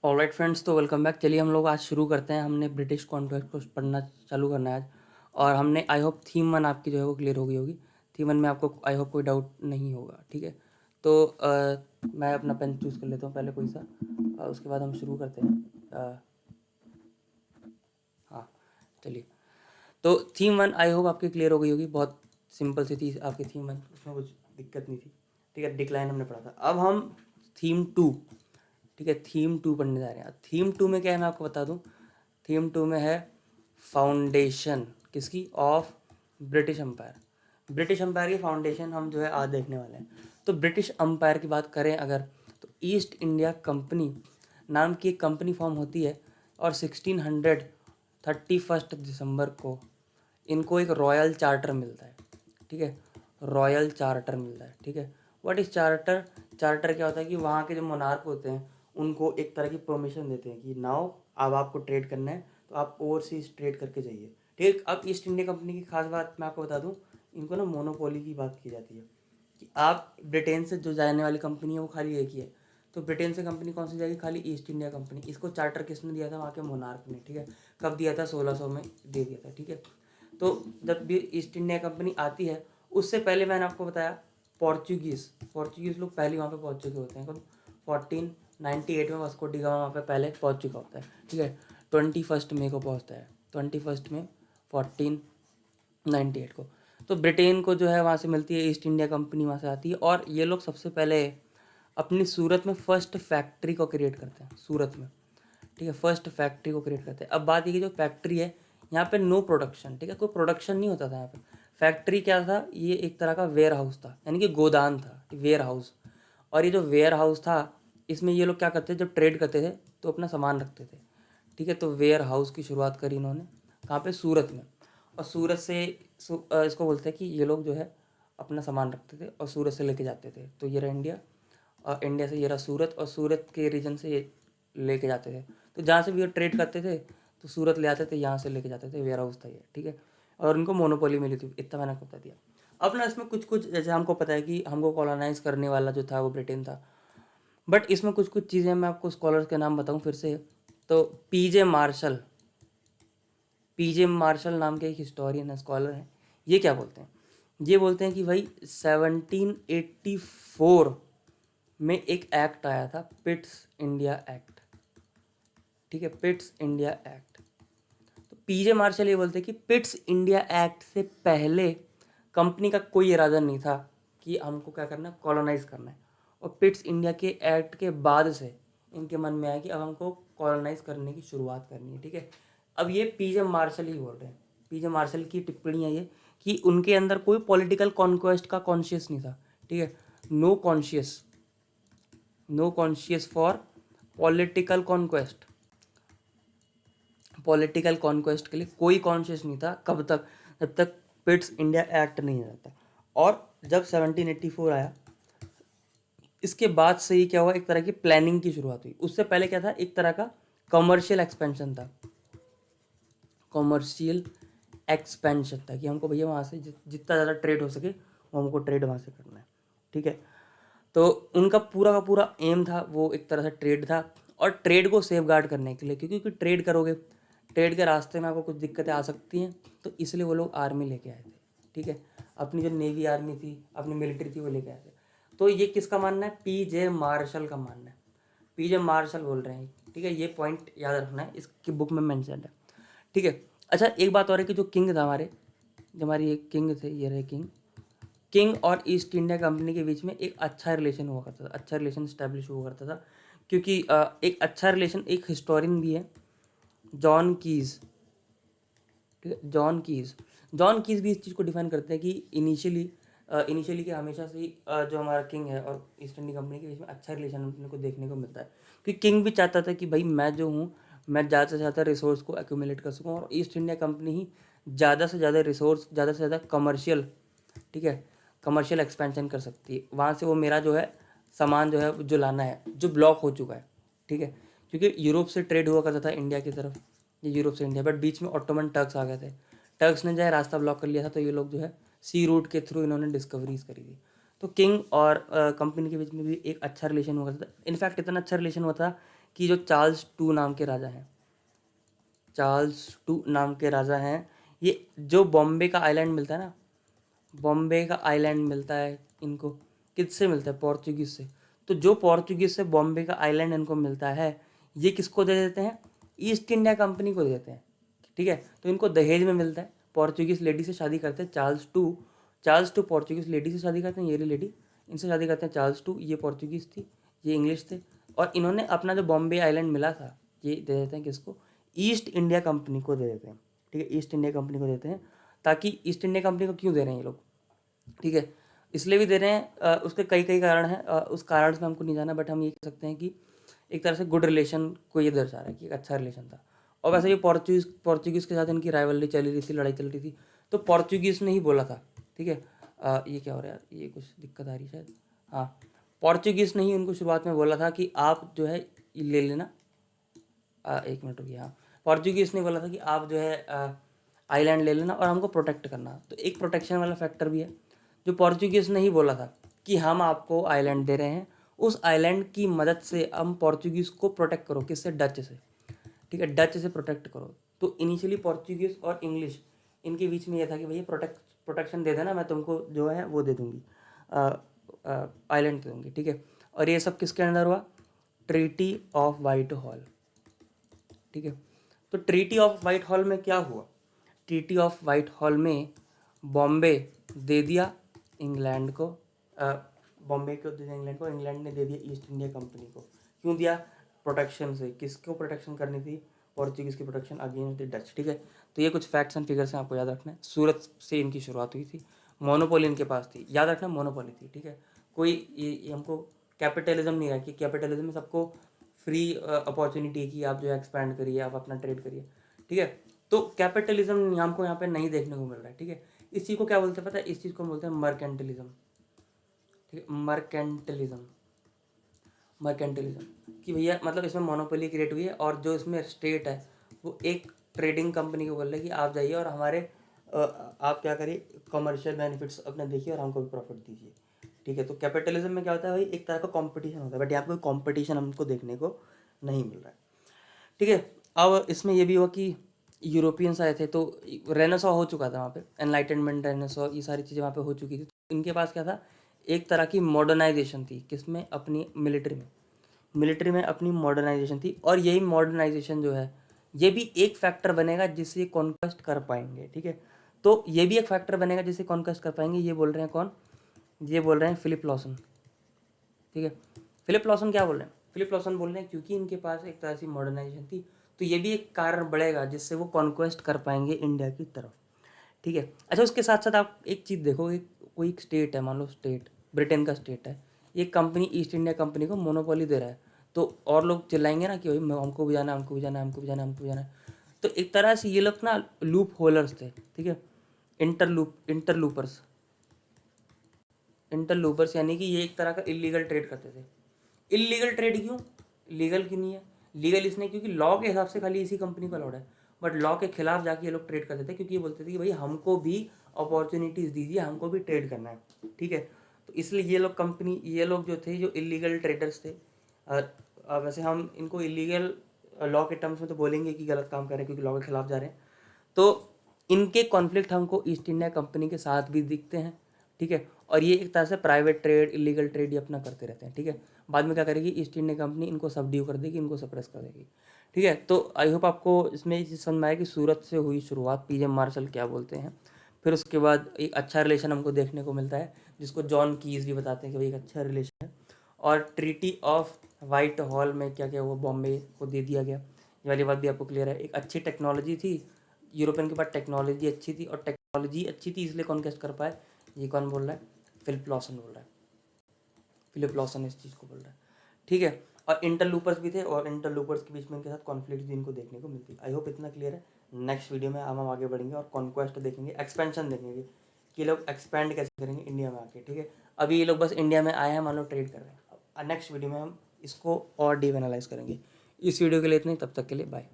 Alright friends, तो welcome back. चलिए हम लोग आज शुरू करते हैं। हमने ब्रिटिश कॉन्क्वेस्ट को पढ़ना चालू करना है आज। और हमने आई होप थीम वन आपकी जो है वो क्लियर हो गई होगी। थीम वन में आपको आई होप कोई डाउट नहीं होगा, ठीक है। तो मैं अपना पेन चूज़ कर लेता हूँ पहले कोई सा, उसके बाद हम शुरू करते हैं। हाँ, चलिए। तो थीम वन आई होप आपकी क्लियर हो गई होगी। बहुत सिंपल सी थी आपकी थीम वन, उसमें कुछ दिक्कत नहीं थी, ठीक है। डिक्लाइन हमने पढ़ा था। अब हम थीम टू, ठीक है, थीम टू पढ़ने जा रहे हैं। थीम टू में क्या है मैं आपको बता दूं। थीम टू में है फाउंडेशन किसकी, of British empire. British empire की फाउंडेशन हम जो है आज देखने वाले हैं। तो ब्रिटिश अम्पायर की बात करें अगर, तो ईस्ट इंडिया कंपनी नाम की एक कंपनी फॉर्म होती है। और 1631 दिसंबर को इनको एक रॉयल चार्टर मिलता है, ठीक है। रॉयल चार्टर मिलता है, ठीक है। What is charter? चार्टर क्या होता है कि वहाँ के जो मोनार्क होते हैं उनको एक तरह की परमिशन देते हैं कि नाउ अब आपको ट्रेड करना है तो आप ओवरसीज ट्रेड करके जाइए, ठीक। अब ईस्ट इंडिया कंपनी की खास बात मैं आपको बता दूं, इनको ना मोनोपोली की बात की जाती है कि आप ब्रिटेन से जो जाने वाली कंपनी है वो खाली एक ही है। तो ब्रिटेन से कंपनी कौन सी जाएगी? खाली ईस्ट इंडिया कंपनी। इसको चार्टर किसने दिया था? वहाँ के मोनार्क ने, ठीक है। कब दिया था? 1600 में दे दिया था, ठीक है। तो जब भी ईस्ट इंडिया कंपनी आती है, उससे पहले मैंने आपको बताया पोर्चुगीज़ लोग पहले वहाँ पे पहुँच चुके होते हैं। कब? 1498 में वास्को डी गामा वहाँ पे पहले पहुँच चुका होता है, ठीक है। 21 मई को पहुँचता है, 21 में 1498 को। तो ब्रिटेन को जो है वहाँ से मिलती है, ईस्ट इंडिया कंपनी वहाँ से आती है। और ये लोग सबसे पहले अपनी सूरत में फर्स्ट फैक्ट्री को क्रिएट करते हैं, सूरत में, ठीक है। फर्स्ट फैक्ट्री को क्रिएट करते हैं। अब बात ये की जो फैक्ट्री है यहाँ पे नो प्रोडक्शन, ठीक है, कोई प्रोडक्शन नहीं होता था यहाँ पे। फैक्ट्री क्या था? ये एक तरह का वेयर हाउस था, यानी कि गोदान था, वेयर हाउस। और ये जो वेयर हाउस था, इसमें ये लोग क्या करते थे, जब ट्रेड करते थे तो अपना सामान रखते थे, ठीक है। तो वेयर हाउस की शुरुआत करी इन्होंने कहाँ पे? सूरत में। और सूरत से इसको बोलते हैं कि ये लोग जो है अपना सामान रखते थे और सूरत से लेके जाते थे। तो ये रहा इंडिया, और इंडिया से ये रहा सूरत, और सूरत के रीजन से ये लेके जाते थे। तो जहाँ से भी ये ट्रेड करते थे तो सूरत ले आते थे, यहाँ से लेके जाते थे। वेयर हाउस था ये, ठीक है। और उनको मोनोपोली मिली थी, इतना मैंने आपको बता दिया। अब ना इसमें कुछ कुछ, जैसे हमको पता है कि हमको कॉलोनाइज करने वाला जो था वो ब्रिटेन था, बट इसमें कुछ कुछ चीज़ें मैं आपको स्कॉलर्स के नाम बताऊँ फिर से। तो पीजे मार्शल नाम के एक हिस्टोरियन है, स्कॉलर हैं। ये क्या बोलते हैं? ये बोलते हैं कि भाई 1784 में एक एक्ट आया था, पिट्स इंडिया एक्ट, ठीक है, पिट्स इंडिया एक्ट। तो पीजे मार्शल ये बोलते हैं कि पिट्स इंडिया एक्ट से पहले कंपनी का कोई इरादा नहीं था कि हमको क्या करना है, कॉलोनाइज करना है। और पिट्स इंडिया के एक्ट के बाद से इनके मन में आया कि अब हमको कॉलोनाइज करने की शुरुआत करनी है, ठीक है। अब ये पीजे मार्शल ही बोल रहे हैं, पीजे मार्शल की टिप्पणी है ये, कि उनके अंदर कोई पॉलिटिकल कॉन्क्वेस्ट का कॉन्शियस नहीं था, ठीक है। No conscious, no conscious for political conquest. Political conquest के लिए कोई कॉन्शियस नहीं था। कब तक? जब तक पिट्स इंडिया एक्ट नहीं आता। और जब 1784 आया, इसके बाद से ही क्या हुआ, एक तरह की प्लानिंग की शुरुआत हुई। उससे पहले क्या था, एक तरह का कमर्शियल एक्सपेंशन था, कमर्शियल एक्सपेंशन था कि हमको भैया वहाँ से जितना ज़्यादा ट्रेड हो सके वो हमको ट्रेड वहाँ से करना है, ठीक है। तो उनका पूरा का पूरा एम था वो एक तरह से ट्रेड था। और ट्रेड को सेफ गार्ड करने के लिए, क्योंकि ट्रेड करोगे, ट्रेड के रास्ते में आपको कुछ दिक्कतें आ सकती हैं, तो इसलिए वो लोग आर्मी लेके आए थे, ठीक है। अपनी जो नेवी आर्मी थी, अपनी मिलिट्री थी, वो लेके आए थे। तो ये किसका मानना है? पीजे मार्शल का मानना है। पीजे मार्शल बोल रहे हैं, ठीक है। ये पॉइंट याद रखना है, इसकी बुक में मेंशन है, ठीक है। अच्छा, एक बात और है कि जो किंग था हमारे, जो हमारी एक किंग थे, ये रहे किंग। किंग और ईस्ट इंडिया कंपनी के बीच में एक अच्छा रिलेशन हुआ करता था, अच्छा रिलेशन स्टैब्लिश हुआ करता था। क्योंकि एक अच्छा रिलेशन, एक हिस्टोरियन भी है, जॉन कीज, ठीक है। जॉन कीज भी इस चीज़ को डिफाइन करते हैं कि इनिशियली कि हमेशा से ही जो हमारा किंग है और ईस्ट इंडिया कंपनी के बीच में अच्छा रिलेशन अपने को देखने को मिलता है। क्योंकि किंग भी चाहता था कि भाई मैं जो हूँ, मैं ज़्यादा से ज़्यादा रिसोर्स को एक्यूमुलेट कर सकूँ, और ईस्ट इंडिया कंपनी ही ज़्यादा से ज़्यादा रिसोर्स, ज़्यादा से ज़्यादा कमर्शियल, ठीक है, कमर्शियल एक्सपेंशन कर सकती है। वहाँ से वो मेरा जो है सामान जो है जो लाना है, जो ब्लॉक हो चुका है, ठीक है। क्योंकि यूरोप से ट्रेड हुआ करता था इंडिया की तरफ, ये यूरोप से इंडिया, बट बीच में ऑटोमन टर्क्स आ गए थे। टर्क्स ने जो है रास्ता ब्लॉक कर लिया था, तो ये लोग जो है सी रूट के थ्रू इन्होंने डिस्कवरीज करी थी। तो किंग और कंपनी के बीच में भी एक अच्छा रिलेशन हुआ था। इनफैक्ट इतना अच्छा रिलेशन हुआ था कि जो चार्ल्स टू नाम के राजा हैं, चार्ल्स टू नाम के राजा हैं, ये जो बॉम्बे का आइलैंड मिलता है ना, बॉम्बे का आइलैंड मिलता है इनको, किससे मिलता है? पोर्चुगीज से। तो जो पोर्चुगीज से बॉम्बे का आइलैंड इनको मिलता है, ये किसको दे देते हैं? ईस्ट इंडिया कंपनी को दे देते हैं, ठीक है। तो इनको दहेज में मिलता है, पोर्चुगीज लेडी से शादी करते हैं चार्ल्स टू पोर्चुगीज लेडी से शादी करते हैं, ये रही लेडी, इनसे शादी करते हैं चार्ल्स टू, ये पोर्चुगीज थी, ये इंग्लिश थे, और इन्होंने अपना जो बॉम्बे आइलैंड मिला था ये दे देते हैं किसको? ईस्ट इंडिया कंपनी को दे देते हैं, ठीक है। ईस्ट इंडिया कंपनी को देते हैं, ताकि ईस्ट इंडिया कंपनी को क्यों दे रहे हैं ये लोग, ठीक है, इसलिए भी दे रहे हैं, उसके कई कई कारण हैं, उस कारण से हमको नहीं जाना, बट हम ये कह सकते हैं कि एक तरह से गुड रिलेशन को ये दर्शा रहा है कि एक अच्छा रिलेशन था। और वैसे ये पोर्चुगीज़ के साथ इनकी राइवलरी चली रही थी, लड़ाई चल रही थी, तो पोर्चुगीज़ ने ही बोला था, ठीक है। ये क्या हो रहा है यार, ये कुछ दिक्कत आ रही है शायद, हाँ, पोर्चुगीज़ ने ही उनको शुरुआत में बोला था कि आप जो है ये ले लेना, एक मिनट रुकिए, हाँ, पोर्चुगीज़ ने बोला था कि आप जो है आइलैंड ले लेना और हमको प्रोटेक्ट करना। तो एक प्रोटेक्शन वाला फैक्टर भी है, जो पोर्चुगीज़ ने ही बोला था कि हम आपको आइलैंड दे रहे हैं, उस आइलैंड की मदद से हम पोर्चुगीज़ को प्रोटेक्ट करो, किससे? डच से, ठीक है, डच से प्रोटेक्ट करो। तो इनिशियली पोर्चुगीज़ और इंग्लिश इनके बीच में यह था कि भैया प्रोटेक्शन दे देना, मैं तुमको जो है वो दे दूँगी, आइलैंड दे दूँगी, ठीक है। और ये सब किसके अंदर हुआ? ट्रीटी ऑफ वाइट हॉल, ठीक है। तो ट्रीटी ऑफ वाइट हॉल में क्या हुआ? ट्रीटी ऑफ वाइट हॉल में बॉम्बे दे दिया इंग्लैंड को, बॉम्बे को दे दिया इंग्लैंड को, इंग्लैंड ने दे दिया ईस्ट इंडिया कंपनी को। क्यों दिया? प्रोटेक्शन से। किसको प्रोटेक्शन करनी थी? पोर्चुगीज़ की प्रोटेक्शन अगेंस्ट द डच, ठीक है। तो ये कुछ फैक्ट्स एंड फिगर्स हैं, आपको याद रखना है। सूरत से इनकी शुरुआत हुई थी, मोनोपोली इनके पास थी, याद रखना मोनोपोली थी, ठीक है। कोई ये हमको कैपिटलिज्म नहीं है कि कैपिटलिज्म में सबको फ्री अपॉर्चुनिटी है कि आप जो है एक्सपैंड करिए, आप अपना ट्रेड करिए, ठीक है। तो कैपिटलिज्म हमको यहाँ पे नहीं देखने को मिल रहा है, ठीक है। इस चीज़ को क्या बोलते हैं पता है? इस चीज़ को बोलते हैं मर्केंटलिज्म, ठीक है, मर्केंटलिज्म, मर्केंटलिज्म कि भैया मतलब इसमें मोनोपोली क्रिएट हुई है, और जो इसमें स्टेट है वो एक ट्रेडिंग कंपनी को बोल रहा है कि आप जाइए और हमारे आप क्या करिए, कमर्शियल बेनिफिट्स अपने देखिए और हमको भी प्रॉफिट दीजिए, ठीक है। तो कैपिटलिज्म में क्या होता है भाई? एक तरह का कंपटीशन होता है, बट यहाँ पे कोई कंपटीशन हमको देखने को नहीं मिल रहा है, ठीक है। अब इसमें ये भी हुआ कि यूरोपियंस आए थे, तो रेनेसॉ हो चुका था वहाँ पे, एनलाइटनमेंट, रेनेसॉ, ये सारी चीज़ें वहाँ पे हो चुकी थी। तो इनके पास क्या था? एक तरह की मॉडर्नाइजेशन थी, किसमें? अपनी मिलिट्री में अपनी मॉडर्नाइजेशन थी। और यही मॉडर्नाइजेशन जो है ये भी एक फैक्टर बनेगा जिससे कॉन्क्वेस्ट कर पाएंगे, ठीक है। तो ये भी एक फैक्टर बनेगा जिससे कॉन्क्वेस्ट कर पाएंगे। ये बोल रहे हैं कौन? ये बोल रहे हैं फिलिप लॉसन, ठीक है। फिलिप लॉसन क्या बोल रहे हैं? फिलिप लॉसन बोल रहे हैं क्योंकि इनके पास एक तरह से मॉडर्नाइजेशन थी, तो ये भी एक कारण बढ़ेगा जिससे वो कॉन्क्वेस्ट कर पाएंगे इंडिया की तरफ, ठीक है। अच्छा, उसके साथ साथ आप एक चीज़ देखो, एक कोई एक स्टेट है, मान लो स्टेट ब्रिटेन का स्टेट है, ये कंपनी ईस्ट इंडिया कंपनी को मोनोपोली दे रहा है, तो और लोग चिल्लाएंगे ना कि भाई हमको भी जाना है, हमको भी जाना है, हमको भी जाना है, हमको भी जाना है। तो एक तरह से ये लोग ना लूप होलर्स थे, ठीक है, इंटरलूपर्स, यानी कि ये एक तरह का इलीगल ट्रेड करते थे। इलीगल ट्रेड क्यों? लीगल क्यों नहीं है? लीगल इसने क्योंकि लॉ के हिसाब से खाली इसी कंपनी को अलाउड है, बट लॉ के खिलाफ जाके ये लोग ट्रेड करते थे, क्योंकि ये बोलते थे कि भाई हमको भी अपॉर्चुनिटीज़ दीजिए, हमको भी ट्रेड करना है, ठीक है। तो इसलिए ये लोग जो थे, जो इलीगल ट्रेडर्स थे, वैसे हम इनको इलीगल लॉ के टर्म्स में तो बोलेंगे कि गलत काम कर रहे हैं क्योंकि लॉ के खिलाफ जा रहे हैं। तो इनके कॉन्फ्लिक्ट हमको ईस्ट इंडिया कंपनी के साथ भी दिखते हैं, ठीक है। और ये एक तरह से प्राइवेट ट्रेड, इलीगल ट्रेड ये अपना करते रहते हैं, ठीक है। बाद में क्या करेगी? ईस्ट इंडिया कंपनी इनको सबड्यू कर देगी, इनको सप्रेस कर देगी, ठीक है। तो आई होप आपको इसमें ये चीज़ समझ में आए कि सूरत से हुई शुरुआत, पीजे मार्शल क्या बोलते हैं। फिर उसके बाद एक अच्छा रिलेशन हमको देखने को मिलता है, जिसको जॉन कीज भी बताते हैं कि भाई एक अच्छा रिलेशन है। और ट्रीटी ऑफ वाइट हॉल में क्या क्या हुआ? बॉम्बे को दे दिया गया, ये वाली बात भी आपको क्लियर है। एक अच्छी टेक्नोलॉजी थी, यूरोपियन के पास टेक्नोलॉजी अच्छी थी, और टेक्नोलॉजी अच्छी थी इसलिए कॉन्क्वेस्ट कर पाए। ये कौन बोल रहा है? फिलिप लॉसन बोल रहा है, फिलिप लॉसन इस चीज़ को बोल रहा है, ठीक है। और इंटरलूपर्स भी थे, और इंटरलूपर्स के बीच में इनके साथ कॉन्फ्लिक्ट भी इनको देखने को मिलती है। आई होप इतना क्लियर है। नेक्स्ट वीडियो में हम आगे बढ़ेंगे और कॉन्क्वेस्ट देखेंगे, एक्सपेंशन देखेंगे कि लोग एक्सपेंड कैसे करेंगे इंडिया में आके, ठीक है। अभी ये लोग बस इंडिया में आए हैं, मान लो ट्रेड कर रहे हैं। नेक्स्ट वीडियो में हम इसको और डीप एनालाइज करेंगे। इस वीडियो के लिए इतना ही, तब तक के लिए बाय।